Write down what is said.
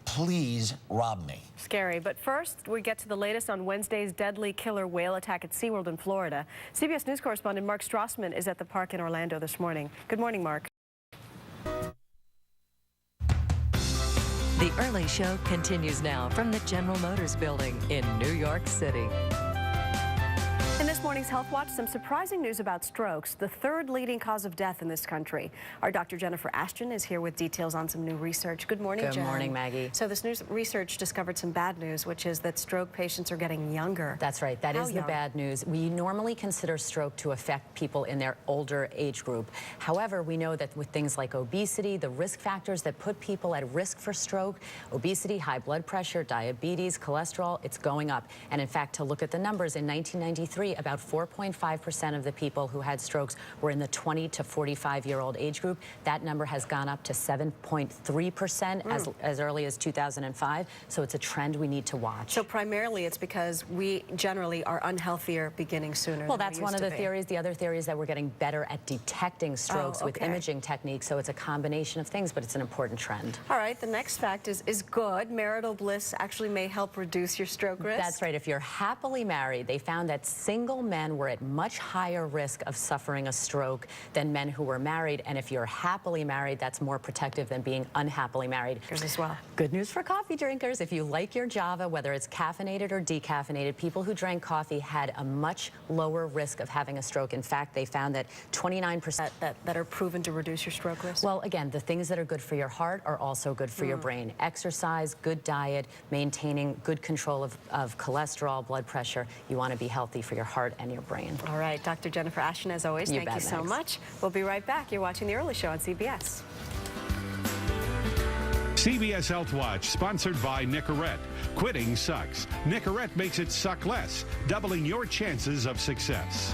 Please Rob Me. Scary. But first, we get to the latest on Wednesday's deadly killer whale attack at SeaWorld in Florida. CBS News correspondent Mark Strassman is at the park in Orlando this morning. Good morning, Mark. The early show continues now from the General Motors building in New York City. In this morning's Health Watch, some surprising news about strokes, the third leading cause of death in this country. Our Dr. Jennifer Ashton is here with details on some new research. Good morning, Jen. Good morning, Maggie. So this new research discovered some bad news, which is that stroke patients are getting younger. That's right. That is the bad news. We normally consider stroke to affect people in their older age group. However, we know that with things like obesity, the risk factors that put people at risk for stroke, obesity, high blood pressure, diabetes, cholesterol, it's going up. And in fact, to look at the numbers, in 1993, about 4.5% of the people who had strokes were in the 20 to 45-year-old age group. That number has gone up to 7.3% as early as 2005. So it's a trend we need to watch. So primarily it's because we generally are unhealthier beginning sooner. Well, that's one of the theories. The other theory is that we're getting better at detecting strokes with imaging techniques. So it's a combination of things, but it's an important trend. All right. The next fact is good. Marital bliss actually may help reduce your stroke risk. That's right. If you're happily married, they found that single men were at much higher risk of suffering a stroke than men who were married. And if you're happily married, that's more protective than being unhappily married. As well. Good news for coffee drinkers. If you like your Java, whether it's caffeinated or decaffeinated, people who drank coffee had a much lower risk of having a stroke. In fact, they found that 29% that are proven to reduce your stroke risk? Well, again, the things that are good for your heart are also good for your brain. Exercise, good diet, maintaining good control of cholesterol, blood pressure. You want to be healthy for your heart and your brain. All right, Dr. Jennifer Ashton, as always, thank you so much. We'll be right back. You're watching The Early Show on CBS. CBS Health Watch, sponsored by Nicorette. Quitting sucks. Nicorette makes it suck less, doubling your chances of success.